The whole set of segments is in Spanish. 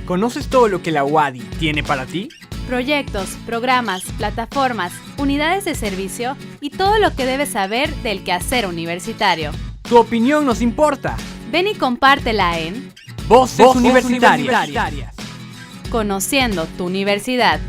¿Conoces todo lo que la UADY tiene para ti? Proyectos, programas, plataformas, unidades de servicio y todo lo que debes saber del quehacer universitario. Tu opinión nos importa. Ven y compártela en Voces Universitarias. Conociendo tu universidad.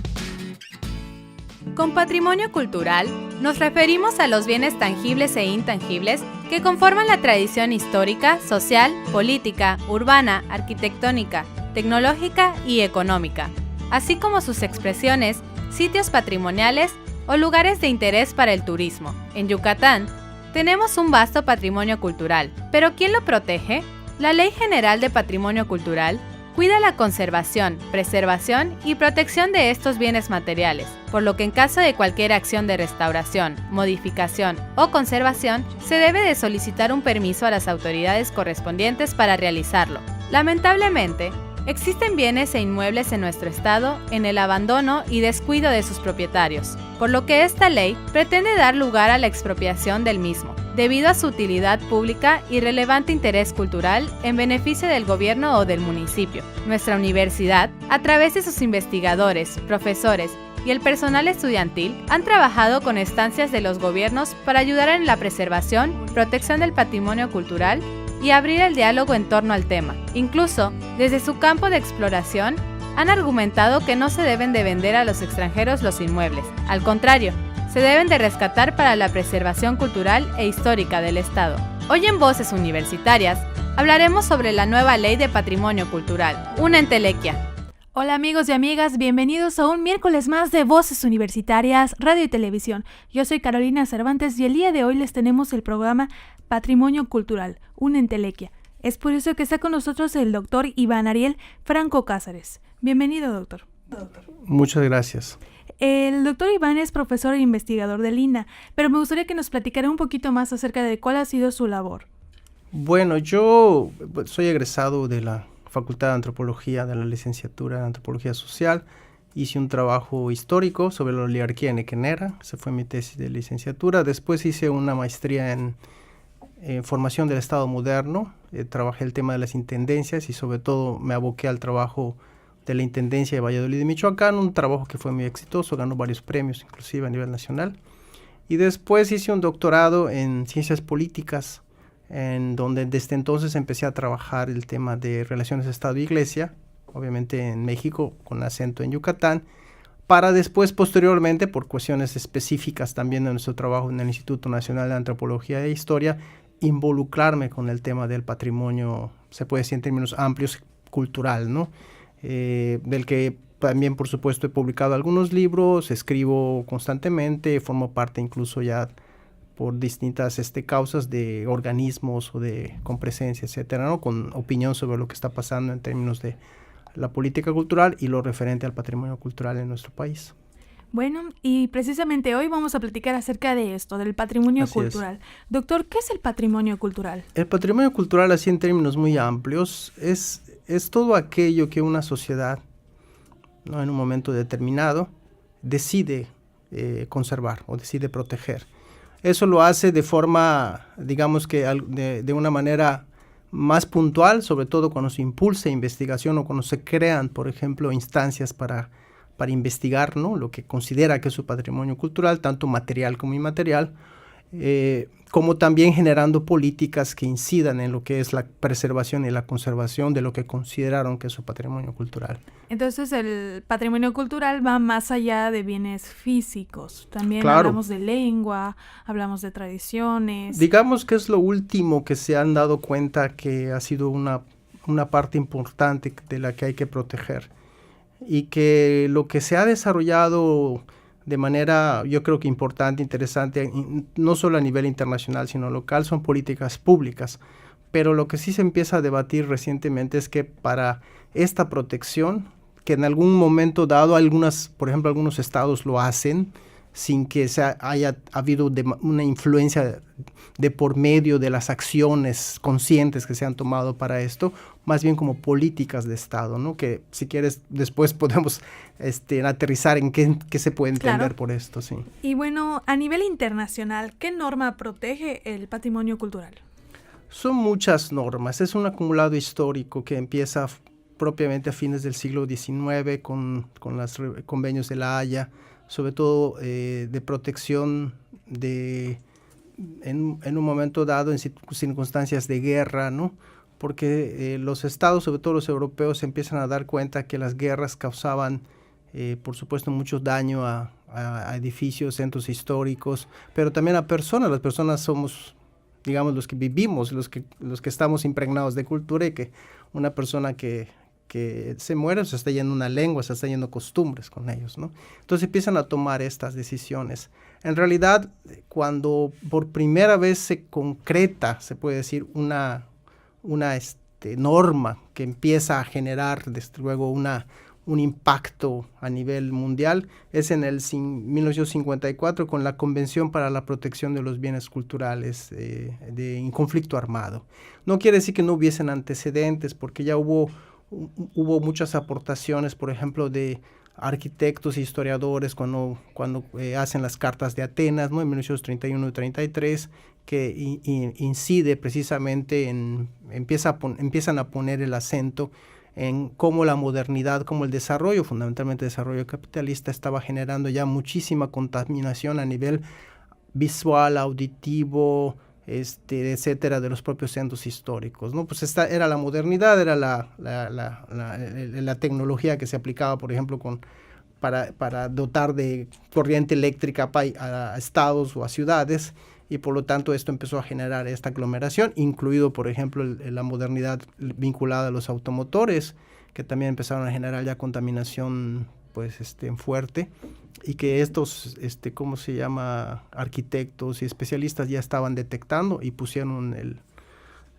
Con patrimonio cultural, nos referimos a los bienes tangibles e intangibles que conforman la tradición histórica, social, política, urbana, arquitectónica, tecnológica y económica, así como sus expresiones, sitios patrimoniales o lugares de interés para el turismo. En Yucatán, tenemos un vasto patrimonio cultural, pero ¿quién lo protege? La Ley General de Patrimonio Cultural cuida la conservación, preservación y protección de estos bienes materiales, por lo que en caso de cualquier acción de restauración, modificación o conservación, se debe de solicitar un permiso a las autoridades correspondientes para realizarlo. Lamentablemente, existen bienes e inmuebles en nuestro estado en el abandono y descuido de sus propietarios, por lo que esta ley pretende dar lugar a la expropiación del mismo, debido a su utilidad pública y relevante interés cultural en beneficio del gobierno o del municipio. Nuestra universidad, a través de sus investigadores, profesores y el personal estudiantil, han trabajado con estancias de los gobiernos para ayudar en la preservación, protección del patrimonio cultural y abrir el diálogo en torno al tema. Incluso, desde su campo de exploración, han argumentado que no se deben de vender a los extranjeros los inmuebles. Al contrario, se deben de rescatar para la preservación cultural e histórica del Estado. Hoy en Voces Universitarias hablaremos sobre la nueva Ley de Patrimonio Cultural, una entelequia. Hola amigos y amigas, bienvenidos a un miércoles más de Voces Universitarias, Radio y Televisión. Yo soy Carolina Cervantes y el día de hoy les tenemos el programa Patrimonio Cultural, una entelequia. Es por eso que está con nosotros el doctor Iván Ariel Franco Cázares. Bienvenido, doctor. Muchas gracias. El doctor Iván es profesor e investigador del INA, pero me gustaría que nos platicara un poquito más acerca de cuál ha sido su labor. Bueno, yo soy egresado de la Facultad de Antropología, de la licenciatura en Antropología Social. Hice un trabajo histórico sobre la oligarquía nequenera, esa fue mi tesis de licenciatura. Después hice una maestría en formación del Estado moderno, trabajé el tema de las intendencias y sobre todo me aboqué al trabajo de la Intendencia de Valladolid de Michoacán, un trabajo que fue muy exitoso, ganó varios premios, inclusive a nivel nacional. Y después hice un doctorado en Ciencias Políticas, en donde desde entonces empecé a trabajar el tema de relaciones Estado-Iglesia, obviamente en México, con acento en Yucatán, para después, posteriormente, por cuestiones específicas también de nuestro trabajo en el Instituto Nacional de Antropología e Historia, involucrarme con el tema del patrimonio, se puede decir en términos amplios, cultural, ¿no? Del que también, por supuesto, he publicado algunos libros, escribo constantemente, formo parte incluso ya por distintas causas de organismos o con presencia, etcétera, ¿no? Con opinión sobre lo que está pasando en términos de la política cultural y lo referente al patrimonio cultural en nuestro país. Bueno, y precisamente hoy vamos a platicar acerca de esto, del patrimonio cultural. Doctor, ¿qué es el patrimonio cultural? El patrimonio cultural, así en términos muy amplios, es todo aquello que una sociedad, ¿no?, en un momento determinado decide conservar o decide proteger. Eso lo hace de forma, digamos que de una manera más puntual, sobre todo cuando se impulsa investigación o cuando se crean, por ejemplo, instancias para investigar, ¿no?, lo que considera que es su patrimonio cultural, tanto material como inmaterial, como también generando políticas que incidan en lo que es la preservación y la conservación de lo que consideraron que es su patrimonio cultural. Entonces el patrimonio cultural va más allá de bienes físicos. También claro. Hablamos de lengua, hablamos de tradiciones. Digamos que es lo último que se han dado cuenta que ha sido una parte importante de la que hay que proteger. Y que lo que se ha desarrollado de manera, yo creo que importante, interesante, no solo a nivel internacional, sino local, son políticas públicas. Pero lo que sí se empieza a debatir recientemente es que para esta protección, que en algún momento dado, por ejemplo, algunos estados lo hacen, sin que haya habido una influencia de por medio de las acciones conscientes que se han tomado para esto, más bien como políticas de Estado, ¿no? Que si quieres después podemos aterrizar en qué se puede entender claro. por esto, sí. Y bueno, a nivel internacional, ¿qué norma protege el patrimonio cultural? Son muchas normas, es un acumulado histórico que empieza propiamente a fines del siglo XIX con los convenios de La Haya, sobre todo de protección en un momento dado en circunstancias de guerra, ¿no? Porque los estados, sobre todo los europeos, se empiezan a dar cuenta que las guerras causaban, por supuesto, mucho daño a edificios, centros históricos, pero también a personas. Las personas somos, digamos, los que vivimos, los que estamos impregnados de cultura, y que una persona que se muere se está yendo una lengua, se está yendo costumbres con ellos, ¿no? Entonces empiezan a tomar estas decisiones. En realidad, cuando por primera vez se concreta, se puede decir, una norma que empieza a generar, desde luego, un impacto a nivel mundial, es en el 1954 con la Convención para la Protección de los Bienes Culturales en conflicto armado. No quiere decir que no hubiesen antecedentes, porque ya hubo muchas aportaciones, por ejemplo, de arquitectos e historiadores cuando hacen las cartas de Atenas, ¿no? En 1931 y 33, que incide precisamente empiezan a poner el acento en cómo la modernidad, cómo el desarrollo, fundamentalmente el desarrollo capitalista, estaba generando ya muchísima contaminación a nivel visual, auditivo, etcétera, de los propios centros históricos, ¿no? Pues esta era la modernidad, era la tecnología que se aplicaba, por ejemplo, para dotar de corriente eléctrica a estados o a ciudades, y por lo tanto esto empezó a generar esta aglomeración, incluido, por ejemplo, la modernidad vinculada a los automotores, que también empezaron a generar ya contaminación, pues, fuerte, y que estos, ¿cómo se llama?, arquitectos y especialistas ya estaban detectando y pusieron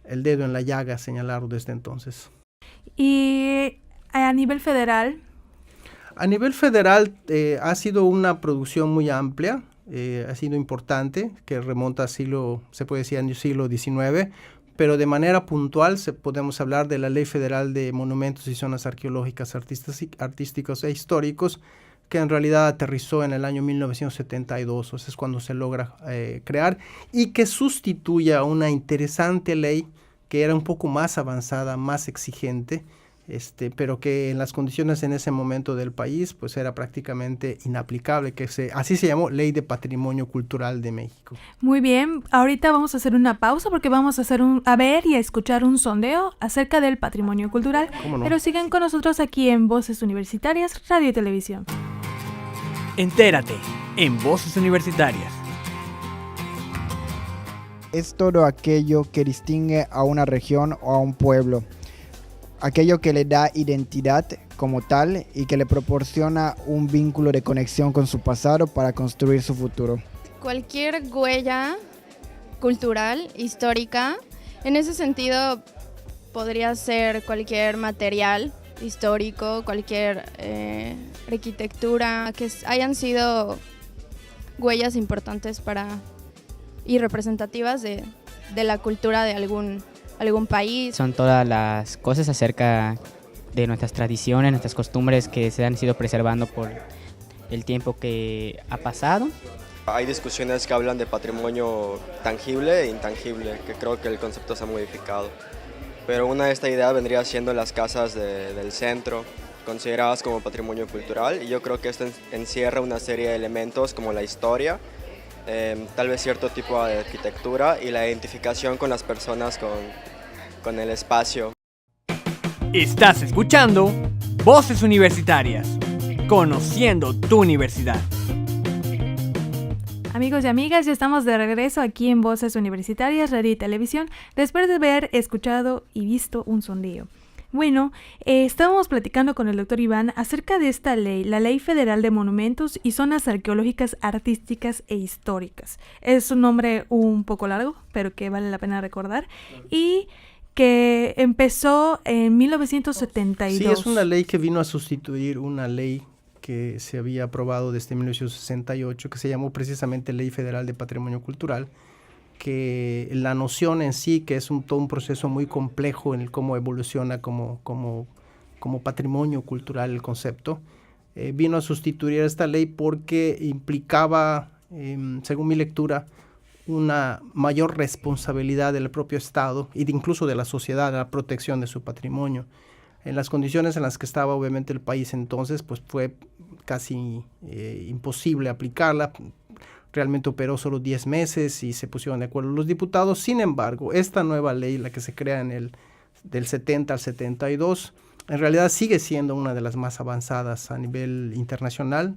el dedo en la llaga, señalaron desde entonces. Y a nivel federal. A nivel federal ha sido una producción muy amplia, ha sido importante, que remonta al siglo XIX, pero de manera puntual podemos hablar de la Ley Federal de Monumentos y Zonas Arqueológicas, Artísticos e Históricos, que en realidad aterrizó en el año 1972, o sea, es cuando se logra crear, y que sustituye a una interesante ley que era un poco más avanzada, más exigente, pero que en las condiciones en ese momento del país pues era prácticamente inaplicable, así se llamó Ley de Patrimonio Cultural de México. Muy bien, ahorita vamos a hacer una pausa porque vamos a hacer a ver y a escuchar un sondeo acerca del patrimonio cultural. ¿Cómo no? Pero sigan con nosotros aquí en Voces Universitarias, Radio y Televisión. Entérate en Voces Universitarias. Es todo aquello que distingue a una región o a un pueblo, aquello que le da identidad como tal y que le proporciona un vínculo de conexión con su pasado para construir su futuro. Cualquier huella cultural, histórica, en ese sentido podría ser cualquier material histórico, cualquier arquitectura, que hayan sido huellas importantes y representativas de la cultura de algún país. Son todas las cosas acerca de nuestras tradiciones, nuestras costumbres que se han ido preservando por el tiempo que ha pasado. Hay discusiones que hablan de patrimonio tangible e intangible, que creo que el concepto se ha modificado. Pero una de estas ideas vendría siendo las casas del centro, consideradas como patrimonio cultural, y yo creo que esto encierra una serie de elementos como la historia, tal vez cierto tipo de arquitectura y la identificación con las personas con el espacio. Estás escuchando Voces Universitarias, conociendo tu universidad. Amigos y amigas, ya estamos de regreso aquí en Voces Universitarias, Radio y Televisión, después de haber escuchado y visto un sondeo. Bueno, estábamos platicando con el doctor Iván acerca de esta ley, la Ley Federal de Monumentos y Zonas Arqueológicas, Artísticas e Históricas. Es un nombre un poco largo, pero que vale la pena recordar, y que empezó en 1972. Sí, es una ley que vino a sustituir una ley que se había aprobado desde 1968, que se llamó precisamente Ley Federal de Patrimonio Cultural, que la noción en sí, que es todo un proceso muy complejo en el cómo evoluciona como patrimonio cultural el concepto, vino a sustituir esta ley porque implicaba, según mi lectura, una mayor responsabilidad del propio Estado e incluso de la sociedad a la protección de su patrimonio. En las condiciones en las que estaba obviamente el país entonces, pues fue casi imposible aplicarla. Realmente operó solo 10 meses y se pusieron de acuerdo los diputados. Sin embargo, esta nueva ley, la que se crea del 70 al 72, en realidad sigue siendo una de las más avanzadas a nivel internacional,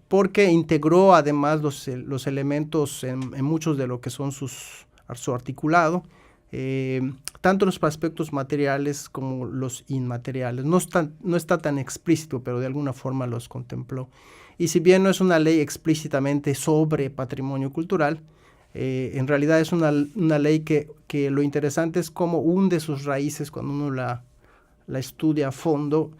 porque integró además los elementos en muchos de lo que son su articulado, tanto los aspectos materiales como los inmateriales. No está tan explícito, pero de alguna forma los contempló. Y si bien no es una ley explícitamente sobre patrimonio cultural, en realidad es una ley que lo interesante es cómo hunde sus raíces cuando uno la estudia a fondo,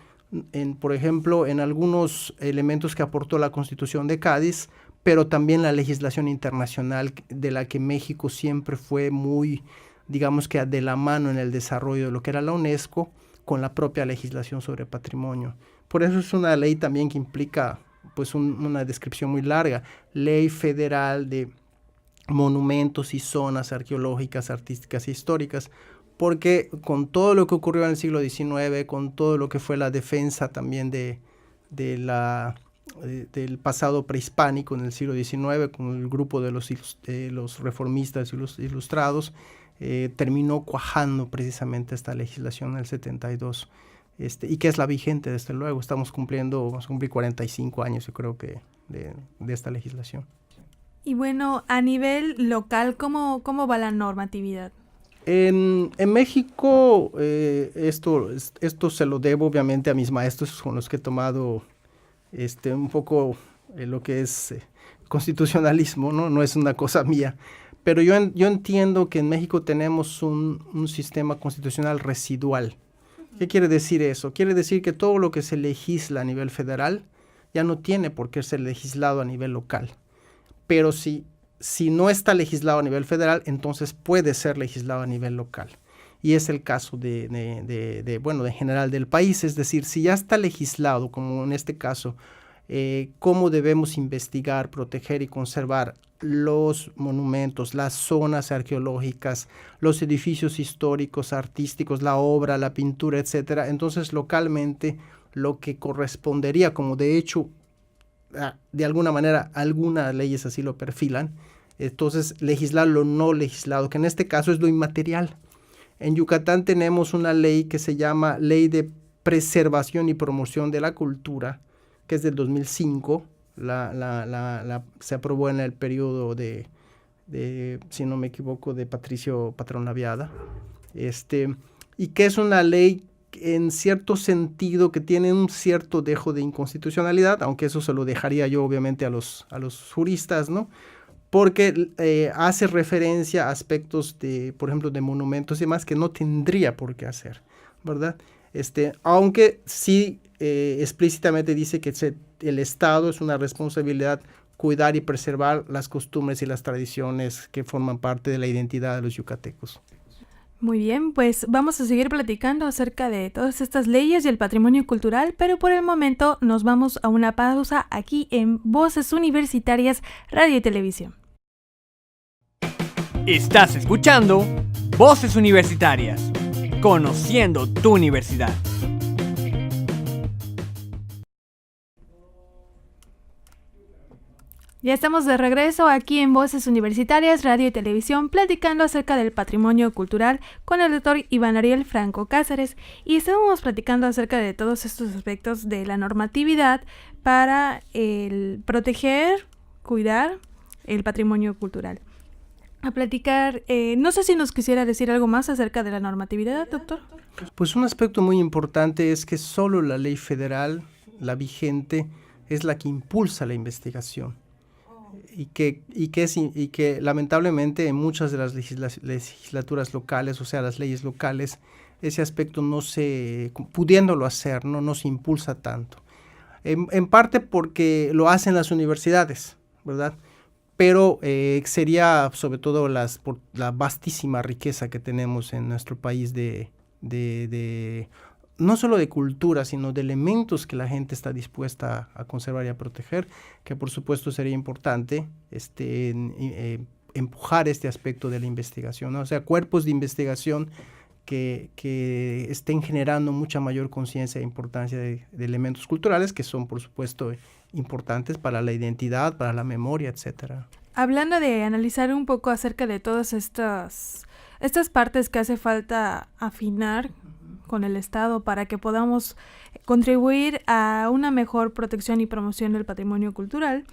por ejemplo, en algunos elementos que aportó la Constitución de Cádiz, pero también la legislación internacional de la que México siempre fue muy, digamos que de la mano en el desarrollo de lo que era la UNESCO con la propia legislación sobre patrimonio. Por eso es una ley también que implica pues una descripción muy larga, Ley Federal de Monumentos y Zonas Arqueológicas, Artísticas e Históricas, porque con todo lo que ocurrió en el siglo XIX, con todo lo que fue la defensa también del pasado prehispánico en el siglo XIX, con el grupo de los reformistas y los ilustrados, terminó cuajando precisamente esta legislación en el 72, y que es la vigente desde luego. Vamos a cumplir 45 años, yo creo que, de esta legislación. Y bueno, a nivel local, ¿cómo va la normatividad? En México, esto se lo debo obviamente a mis maestros con los que he tomado un poco lo que es constitucionalismo, ¿no? No es una cosa mía, pero yo entiendo que en México tenemos un sistema constitucional residual. ¿Qué quiere decir eso? Quiere decir que todo lo que se legisla a nivel federal ya no tiene por qué ser legislado a nivel local, pero si no está legislado a nivel federal, entonces puede ser legislado a nivel local. Y es el caso de general del país. Es decir, si ya está legislado, como en este caso, cómo debemos investigar, proteger y conservar los monumentos, las zonas arqueológicas, los edificios históricos, artísticos, la obra, la pintura, etcétera, entonces localmente lo que correspondería, como de hecho de alguna manera algunas leyes así lo perfilan, entonces legislar lo no legislado, que en este caso es lo inmaterial. En Yucatán tenemos una ley que se llama Ley de Preservación y Promoción de la Cultura, que es del 2005, se aprobó en el periodo de, si no me equivoco, de Patricio Patrón Laviada, y que es una ley en cierto sentido que tiene un cierto dejo de inconstitucionalidad, aunque eso se lo dejaría yo obviamente a los juristas, ¿no? Porque hace referencia a aspectos por ejemplo, de monumentos y demás que no tendría por qué hacer, ¿verdad? Aunque sí explícitamente dice que el Estado es una responsabilidad cuidar y preservar las costumbres y las tradiciones que forman parte de la identidad de los yucatecos. Muy bien, pues vamos a seguir platicando acerca de todas estas leyes y el patrimonio cultural, pero por el momento nos vamos a una pausa aquí en Voces Universitarias Radio y Televisión. Estás escuchando Voces Universitarias, conociendo tu universidad. Ya estamos de regreso aquí en Voces Universitarias, Radio y Televisión, platicando acerca del patrimonio cultural con el doctor Iván Ariel Franco Cáceres, y estábamos platicando acerca de todos estos aspectos de la normatividad para proteger, cuidar el patrimonio cultural. A platicar, no sé si nos quisiera decir algo más acerca de la normatividad, doctor. Pues un aspecto muy importante es que solo la ley federal, la vigente, es la que impulsa la investigación. Y que lamentablemente en muchas de las legislaturas locales, o sea, las leyes locales, ese aspecto pudiéndolo hacer, no se impulsa tanto. En parte porque lo hacen las universidades, ¿verdad? Pero sería sobre todo por la vastísima riqueza que tenemos en nuestro país no solo de cultura, sino de elementos que la gente está dispuesta a conservar y a proteger, que por supuesto sería importante empujar este aspecto de la investigación, ¿no? O sea, cuerpos de investigación que estén generando mucha mayor conciencia e importancia de elementos culturales que son, por supuesto, importantes para la identidad, para la memoria, etcétera. Hablando de analizar un poco acerca de todas estas partes que hace falta afinar con el Estado para que podamos contribuir a una mejor protección y promoción del patrimonio cultural,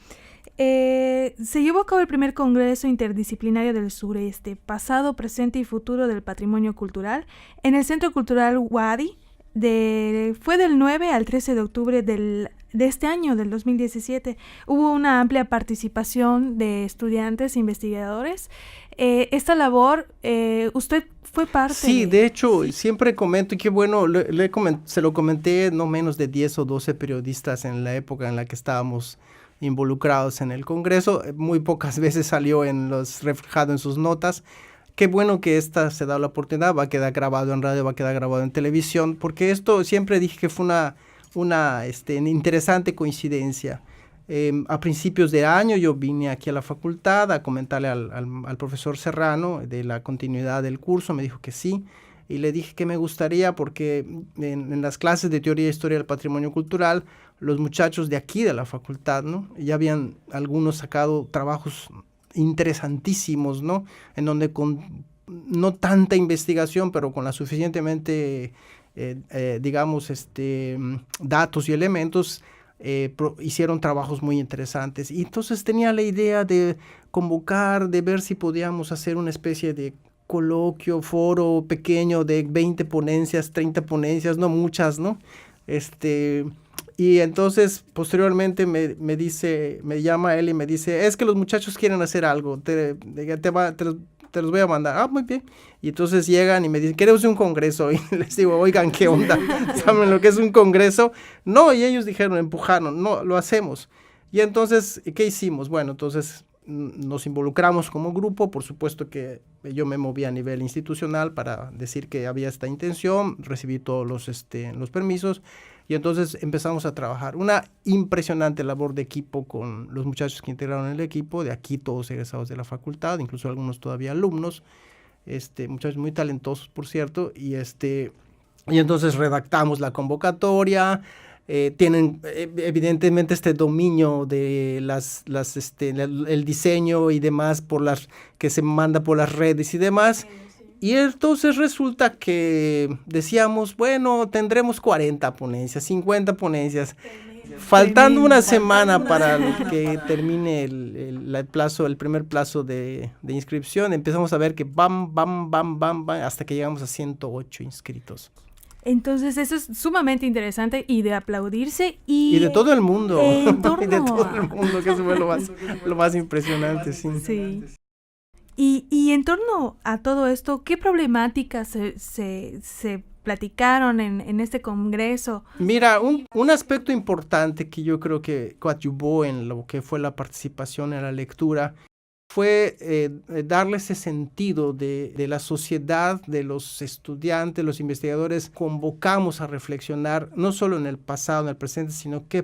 se llevó a cabo el primer Congreso Interdisciplinario del Sureste, pasado, presente y futuro del patrimonio cultural, en el Centro Cultural Wadi. Fue del 9 al 13 de octubre de este año, del 2017. Hubo una amplia participación de estudiantes e investigadores. Esta labor, usted fue parte. Sí, de hecho, siempre comento, y qué bueno, se lo comenté no menos de 10 o 12 periodistas en la época en la que estábamos involucrados en el Congreso. Muy pocas veces salió reflejado en sus notas. Qué bueno que esta se da la oportunidad, va a quedar grabado en radio, va a quedar grabado en televisión, porque esto siempre dije que fue una interesante coincidencia. A principios de año yo vine aquí a la facultad a comentarle al profesor Serrano de la continuidad del curso, me dijo que sí, y le dije que me gustaría porque en las clases de teoría e historia del patrimonio cultural, los muchachos de aquí de la facultad, ¿no? Ya habían algunos sacado trabajos interesantísimos, ¿no? En donde con no tanta investigación, pero con la suficientemente, datos y elementos, hicieron trabajos muy interesantes. Y entonces tenía la idea de convocar, de ver si podíamos hacer una especie de coloquio, foro pequeño de 20 ponencias, 30 ponencias, no muchas, ¿no? Y entonces posteriormente me llama él y me dice, es que los muchachos quieren hacer algo, te los voy a mandar. Ah, muy bien. Y entonces llegan y me dicen, queremos un congreso. Y les digo, oigan, ¿qué onda? ¿Saben lo que es un congreso? No, y ellos dijeron, empujaron, no, lo hacemos. Y entonces, ¿qué hicimos? Bueno, entonces nos involucramos como grupo, por supuesto que yo me moví a nivel institucional para decir que había esta intención, recibí todos los permisos, y entonces empezamos a trabajar. Una impresionante labor de equipo con los muchachos que integraron el equipo, de aquí todos egresados de la facultad, incluso algunos todavía alumnos, muchachos muy talentosos, por cierto, y entonces redactamos la convocatoria. Tienen evidentemente este dominio de el diseño y demás que se manda por las redes y demás. Y entonces resulta que decíamos, bueno, tendremos 40 ponencias, 50 ponencias. Faltando una semana para que termine el primer plazo de inscripción, empezamos a ver que bam, hasta que llegamos a 108 inscritos. Entonces eso es sumamente interesante y de aplaudirse y de todo el mundo. Y de todo el mundo, que eso fue lo más impresionante, sí. Sí. Y en torno a todo esto, ¿qué problemáticas se platicaron en este congreso? Mira, un aspecto importante que yo creo que coadyuvó en lo que fue la participación en la lectura fue darle ese sentido de la sociedad, de los estudiantes, los investigadores. Convocamos a reflexionar no solo en el pasado, en el presente, sino qué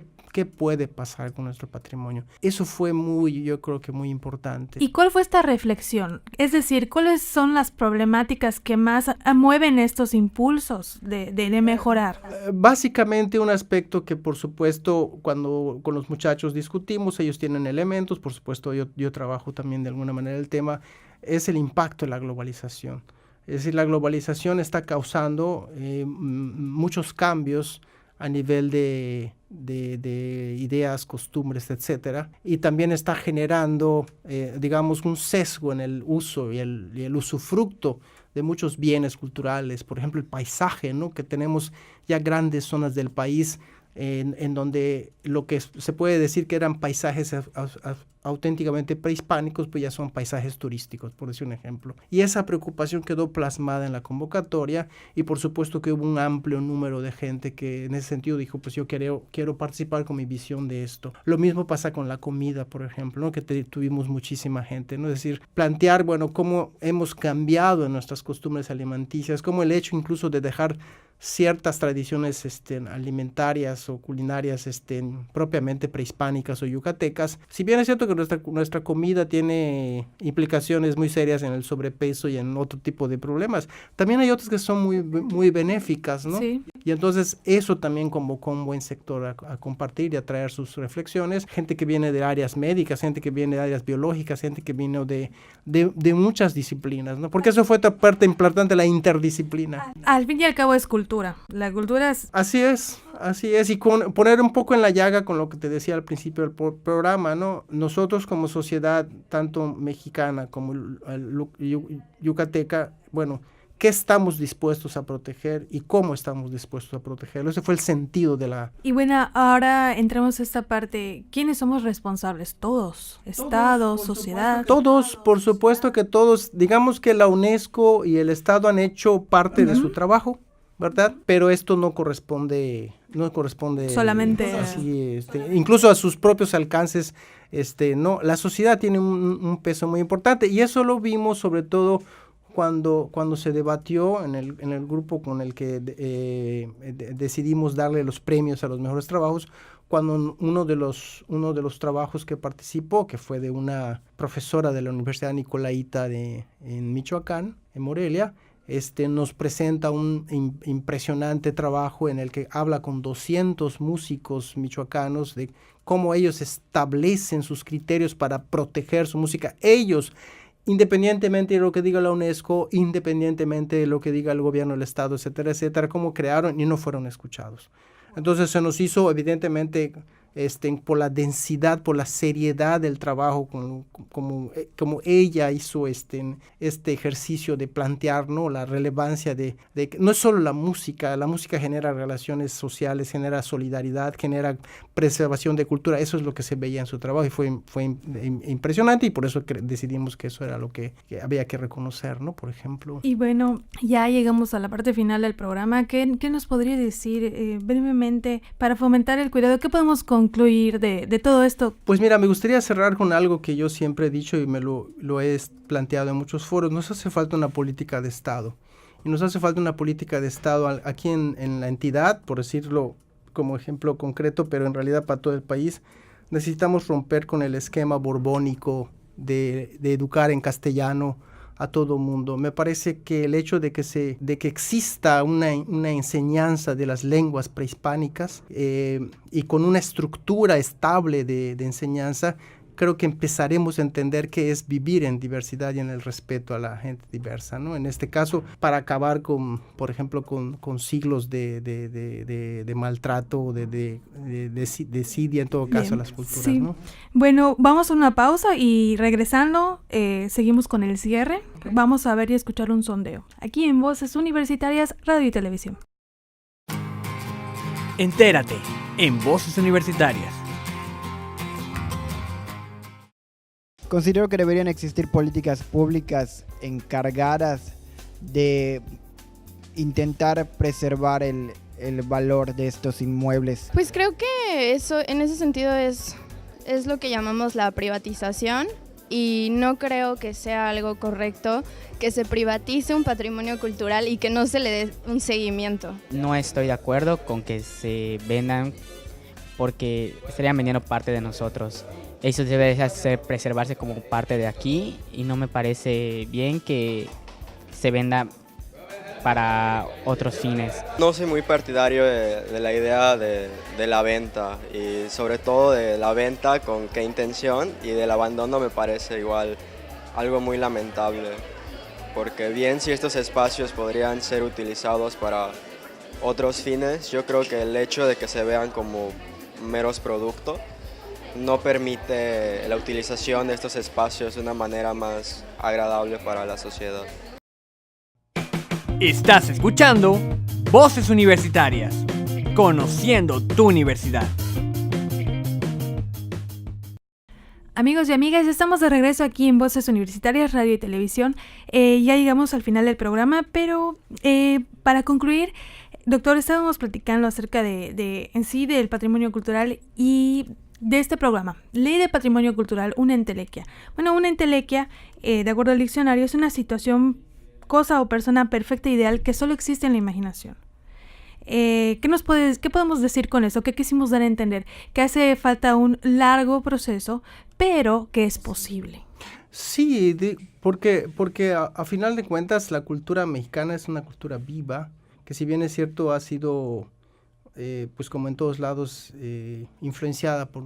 puede pasar con nuestro patrimonio. Eso fue yo creo que muy importante. ¿Y cuál fue esta reflexión? Es decir, ¿cuáles son las problemáticas que más mueven estos impulsos de mejorar? Básicamente un aspecto que, por supuesto, cuando con los muchachos discutimos, ellos tienen elementos, por supuesto yo trabajo también de alguna manera el tema, es el impacto de la globalización. Es decir, la globalización está causando muchos cambios a nivel de ideas, costumbres, etcétera, y también está generando, digamos, un sesgo en el uso y el usufructo de muchos bienes culturales, por ejemplo, el paisaje, ¿no? Que tenemos ya grandes zonas del país en donde lo que se puede decir que eran paisajes auténticamente prehispánicos, pues ya son paisajes turísticos, por decir un ejemplo. Y esa preocupación quedó plasmada en la convocatoria y por supuesto que hubo un amplio número de gente que en ese sentido dijo, pues yo quiero participar con mi visión de esto. Lo mismo pasa con la comida, por ejemplo, ¿no? Que tuvimos muchísima gente, ¿no? Es decir, plantear, bueno, cómo hemos cambiado en nuestras costumbres alimenticias, cómo el hecho incluso de dejar ciertas tradiciones alimentarias o culinarias propiamente prehispánicas o yucatecas. Si bien es cierto que nuestra comida tiene implicaciones muy serias en el sobrepeso y en otro tipo de problemas, también hay otras que son muy, muy benéficas, ¿no? Sí. Y entonces eso también convocó un buen sector a compartir y a traer sus reflexiones. Gente que viene de áreas médicas, gente que viene de áreas biológicas, gente que vino de muchas disciplinas, ¿no? Porque eso fue otra parte importante, la interdisciplina. Al fin y al cabo es cultura. La cultura es... Así es. Y poner un poco en la llaga con lo que te decía al principio del programa, ¿no? Nosotros como sociedad, tanto mexicana como yucateca, bueno, ¿qué estamos dispuestos a proteger y cómo estamos dispuestos a protegerlo? Ese fue el sentido de la... Y bueno, ahora entramos a esta parte. ¿Quiénes somos responsables? Todos. Estado, sociedad. Todos, por supuesto que todos. Digamos que la UNESCO y el Estado han hecho parte de su trabajo, ¿verdad? Pero esto no corresponde solamente así, incluso a sus propios alcances, no. La sociedad tiene un peso muy importante y eso lo vimos sobre todo cuando se debatió en el grupo con el que decidimos darle los premios a los mejores trabajos, cuando uno de los trabajos que participó, que fue de una profesora de la Universidad Nicolaita en Michoacán, en Morelia, nos presenta un impresionante trabajo en el que habla con 200 músicos michoacanos de cómo ellos establecen sus criterios para proteger su música. Ellos, independientemente de lo que diga la UNESCO, independientemente de lo que diga el gobierno del Estado, etcétera, etcétera, cómo crearon y no fueron escuchados. Entonces se nos hizo evidentemente por la densidad, por la seriedad del trabajo, como ella hizo este ejercicio de plantear, ¿no?, la relevancia de que no es solo la música genera relaciones sociales, genera solidaridad, genera preservación de cultura. Eso es lo que se veía en su trabajo y fue impresionante, y por eso decidimos que eso era lo que había que reconocer, ¿no?, por ejemplo. Y bueno, ya llegamos a la parte final del programa. ¿Qué nos podría decir brevemente para fomentar el cuidado? ¿Qué podemos concluir de todo esto? Pues mira, me gustaría cerrar con algo que yo siempre he dicho y me lo he planteado en muchos foros. Nos hace falta una política de Estado. Y nos hace falta una política de Estado aquí en la entidad, por decirlo como ejemplo concreto, pero en realidad para todo el país. Necesitamos romper con el esquema borbónico de educar en castellano a todo mundo. Me parece que el hecho de que exista una enseñanza de las lenguas prehispánicas y con una estructura estable de enseñanza, creo que empezaremos a entender qué es vivir en diversidad y en el respeto a la gente diversa, ¿no? En este caso, para acabar por ejemplo, con siglos de maltrato, de desidia, en todo caso, Bien, a las culturas, sí. ¿no? Bueno, vamos a una pausa y regresando, seguimos con el cierre. Okay. Vamos a ver y escuchar un sondeo. Aquí en Voces Universitarias, Radio y Televisión. Entérate en Voces Universitarias. Considero que deberían existir políticas públicas encargadas de intentar preservar el valor de estos inmuebles. Pues creo que eso, en ese sentido, es lo que llamamos la privatización, y no creo que sea algo correcto que se privatice un patrimonio cultural y que no se le dé un seguimiento. No estoy de acuerdo con que se vendan, porque estarían vendiendo parte de nosotros. Eso debe preservarse como parte de aquí, y no me parece bien que se venda para otros fines. No soy muy partidario de la idea de la venta, y sobre todo de la venta con qué intención, y del abandono me parece igual algo muy lamentable, porque bien si estos espacios podrían ser utilizados para otros fines, yo creo que el hecho de que se vean como meros productos no permite la utilización de estos espacios de una manera más agradable para la sociedad. Estás escuchando Voces Universitarias, conociendo tu universidad. Amigos y amigas, estamos de regreso aquí en Voces Universitarias, Radio y Televisión. Ya llegamos al final del programa, pero para concluir, doctor, estábamos platicando acerca en sí del patrimonio cultural y de este programa, Ley de Patrimonio Cultural, una entelequia. Bueno, una entelequia, de acuerdo al diccionario, es una situación, cosa o persona perfecta e ideal que solo existe en la imaginación. ¿Qué podemos decir con eso? ¿Qué quisimos dar a entender? Que hace falta un largo proceso, pero que es posible. Sí, porque a final de cuentas la cultura mexicana es una cultura viva, que si bien es cierto ha sido, pues como en todos lados, influenciada por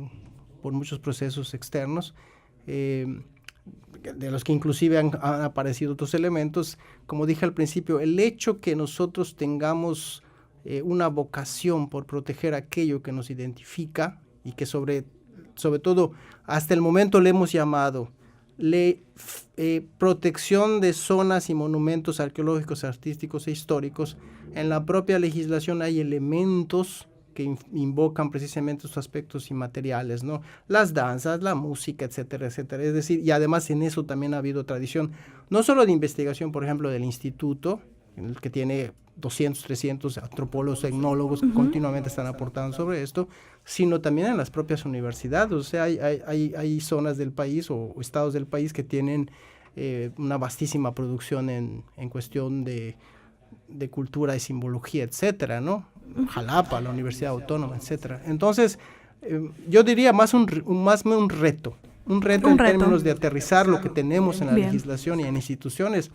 muchos procesos externos, de los que inclusive han aparecido otros elementos. Como dije al principio, el hecho que nosotros tengamos una vocación por proteger aquello que nos identifica y que sobre todo hasta el momento le hemos llamado protección de zonas y monumentos arqueológicos, artísticos e históricos. En la propia legislación hay elementos que invocan precisamente estos aspectos inmateriales, ¿no? Las danzas, la música, etcétera, etcétera. Es decir, y además en eso también ha habido tradición, no solo de investigación, por ejemplo, del instituto, que tiene 200, 300 antropólogos, etnólogos que continuamente están aportando sobre esto, sino también en las propias universidades. O sea, hay zonas del país o estados del país que tienen una vastísima producción en cuestión de cultura y simbología, etcétera, ¿no? Jalapa, la Universidad Autónoma, etcétera. Entonces, yo diría más un reto en términos de aterrizar lo que tenemos en la legislación y en instituciones,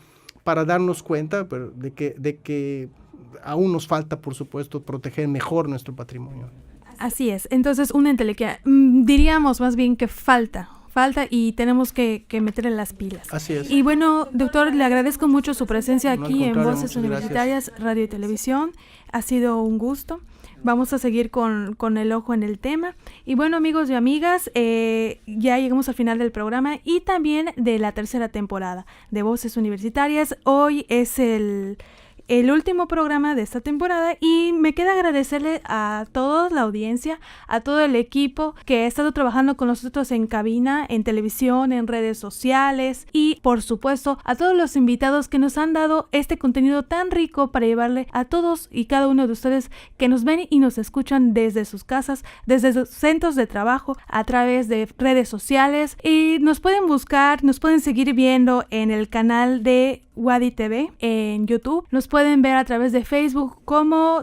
para darnos cuenta de que aún nos falta, por supuesto, proteger mejor nuestro patrimonio. Así es. Entonces, una entelequia, diríamos más bien que falta y tenemos que meterle las pilas. Así es. Y bueno, doctor, le agradezco mucho su presencia aquí en Voces Universitarias, gracias. Radio y Televisión. Ha sido un gusto. Vamos a seguir con el ojo en el tema. Y bueno, amigos y amigas, ya llegamos al final del programa y también de la tercera temporada de Voces Universitarias. Hoy es el último programa de esta temporada y me queda agradecerle a toda la audiencia, a todo el equipo que ha estado trabajando con nosotros en cabina, en televisión, en redes sociales y por supuesto a todos los invitados que nos han dado este contenido tan rico para llevarle a todos y cada uno de ustedes que nos ven y nos escuchan desde sus casas, desde sus centros de trabajo, a través de redes sociales, y nos pueden buscar, nos pueden seguir viendo en el canal de Wadi TV en YouTube, nos pueden ver a través de Facebook como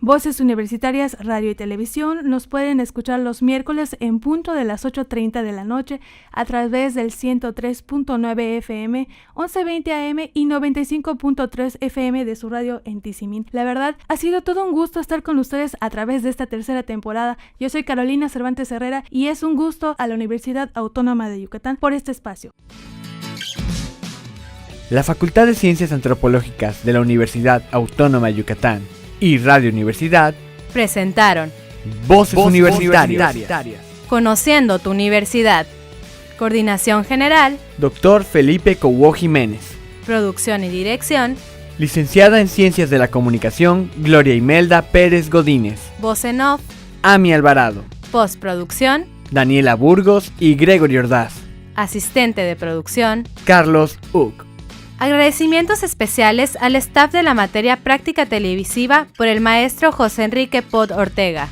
/Voces Universitarias Radio y Televisión, nos pueden escuchar los miércoles en punto de las 8:30 de la noche a través del 103.9 FM, 11:20 AM y 95.3 FM de su radio en Tizimín. La verdad, ha sido todo un gusto estar con ustedes a través de esta tercera temporada. Yo soy Carolina Cervantes Herrera y es un gusto a la Universidad Autónoma de Yucatán por este espacio. La Facultad de Ciencias Antropológicas de la Universidad Autónoma de Yucatán y Radio Universidad presentaron Voces Universitarias. Conociendo tu universidad. Coordinación General, Dr. Felipe Cobo Jiménez. Producción y Dirección, Licenciada en Ciencias de la Comunicación, Gloria Imelda Pérez Godínez. Voz en off, Ami Alvarado. Postproducción, Daniela Burgos y Gregory Ordaz. Asistente de producción, Carlos Uc. Agradecimientos especiales al staff de la materia Práctica Televisiva por el maestro José Enrique Pod Ortega.